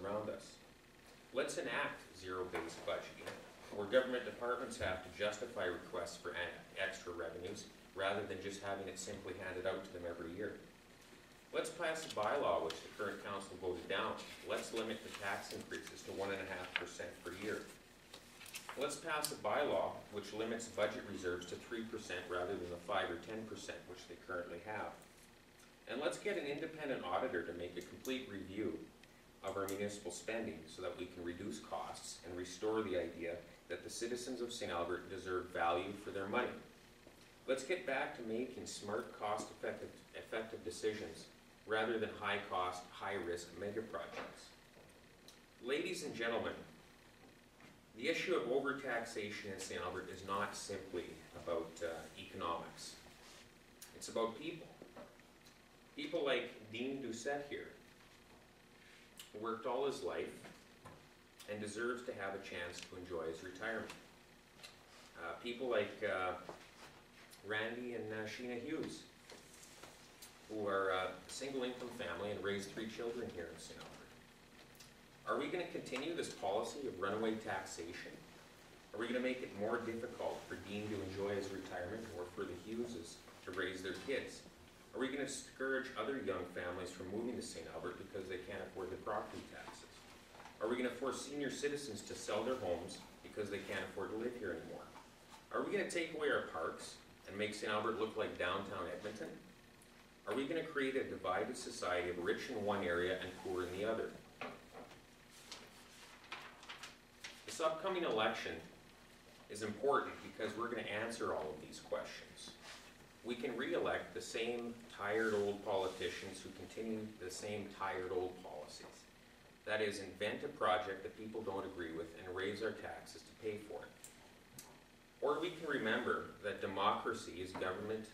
around us. Let's enact zero-based budgeting, where government departments have to justify requests for extra revenues rather than just having it simply handed out to them every year. Let's pass a bylaw which the current council voted down. Let's limit the tax increases to 1.5% per year. Let's pass a bylaw which limits budget reserves to 3% rather than the 5 or 10% which they currently have. And let's get an independent auditor to make a complete review of our municipal spending so that we can reduce costs and restore the idea that the citizens of St. Albert deserve value for their money. Let's get back to making smart, cost-effective decisions rather than high-cost, high-risk mega projects. Ladies and gentlemen, the issue of overtaxation in St. Albert is not simply about economics. It's about people. People like Dean Doucette here, who worked all his life and deserves to have a chance to enjoy his retirement. People like Randy and Sheena Hughes, who are a single-income family and raised 3 children here in St. Albert. Are we going to continue this policy of runaway taxation? Are we going to make it more difficult for Dean to enjoy his retirement or for the Hugheses to raise their kids? Are we going to discourage other young families from moving to St. Albert because they can't afford the property taxes? Are we going to force senior citizens to sell their homes because they can't afford to live here anymore? Are we going to take away our parks and make St. Albert look like downtown Edmonton? Are we going to create a divided society of rich in one area and poor in the other? This upcoming election is important because we're going to answer all of these questions. We can re-elect the same tired old politicians who continue the same tired old policies. That is, invent a project that people don't agree with and raise our taxes to pay for it. Or we can remember that democracy is government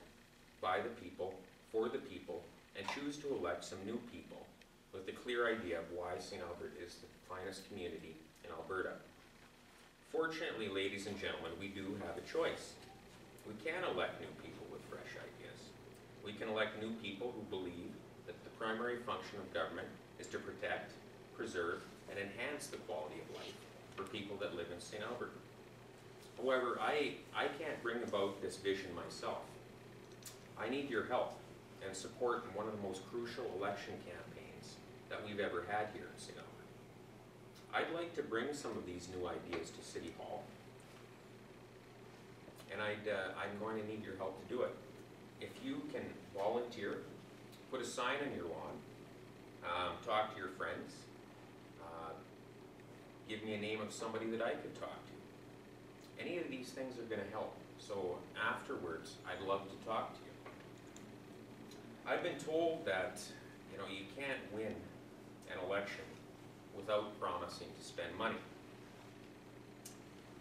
by the people, for the people, and choose to elect some new people with a clear idea of why St. Albert is the finest community in Alberta. Fortunately, ladies and gentlemen, we do have a choice. We can elect new people with fresh ideas. We can elect new people who believe that the primary function of government is to protect, preserve, and enhance the quality of life for people that live in St. Albert. However, I can't bring about this vision myself. I need your help and support in one of the most crucial election campaigns that we've ever had here in St. Albert. I'd like to bring some of these new ideas to City Hall, and I'm going to need your help to do it. If you can volunteer, put a sign on your lawn, talk to your friends, give me a name of somebody that I could talk to. Any of these things are going to help. So afterwards, I'd love to talk to you. I've been told that you can't win an election without promising to spend money.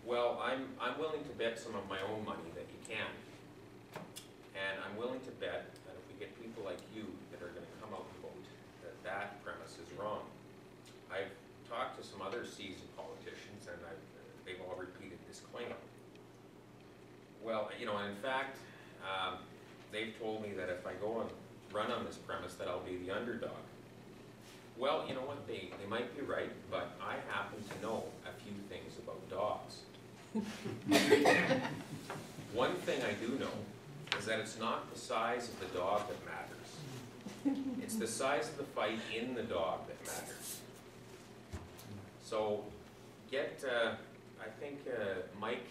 Well, I'm willing to bet some of my own money that you can. And I'm willing to bet that if we get people like you that are going to come out and vote, that premise is wrong. I've talked to some other seasoned politicians, and they've all repeated this claim. Well, and in fact, they've told me that if I go and run on this premise that I'll be the underdog. Well, you know what, they might be right, but I happen to know a few things about dogs. One thing I do know is that it's not the size of the dog that matters. It's the size of the fight in the dog that matters. So I think Mike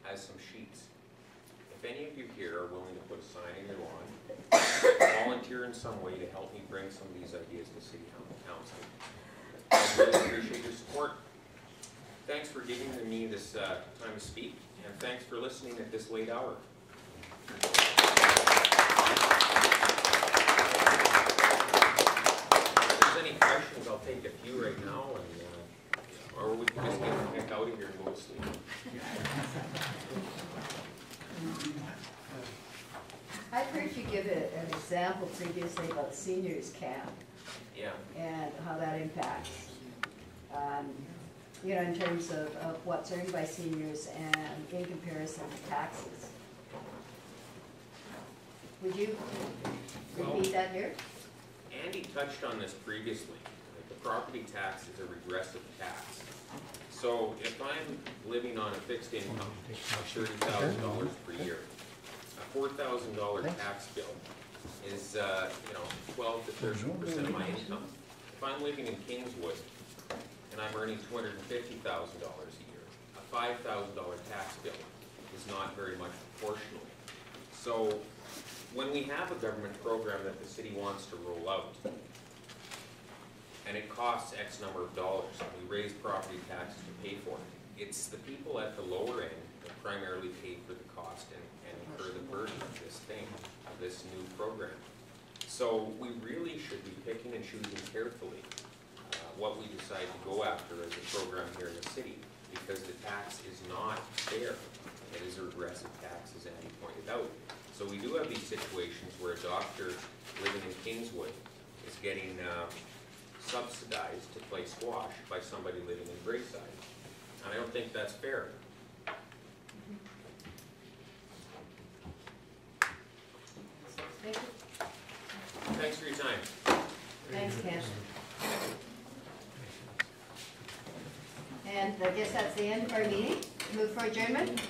has some sheets. If any of you here are willing to put a sign in your lawn, volunteer in some way to help me bring some of these ideas to City Council, I really appreciate your support. Thanks for giving me this time to speak, and thanks for listening at this late hour. If there's any questions, I'll take a few right now, or we can just get the heck out of here and go to sleep. I've heard you give an example previously about seniors camp. Yeah. And how that impacts, in terms of what's earned by seniors and in comparison to taxes. Would you repeat that here? Andy touched on this previously. The property tax is a regressive tax. So if I'm living on a fixed income of $30,000 per year, a $4,000 tax bill is 12 to 13% of my income. If I'm living in Kingswood and I'm earning $250,000 a year, a $5,000 tax bill is not very much proportional. So when we have a government program that the city wants to roll out, and it costs X number of dollars, and we raise property taxes to pay for it, it's the people at the lower end that primarily pay for the cost and incur the burden of this thing, of this new program. So we really should be picking and choosing carefully what we decide to go after as a program here in the city, because the tax is not fair. It is a regressive tax, as Andy pointed out. So we do have these situations where a doctor living in Kingswood is getting subsidized to play squash by somebody living in Brayside. And I don't think that's fair. Thank you. Thanks for your time. Thanks, Ken. And I guess that's the end of our meeting. Move for adjournment.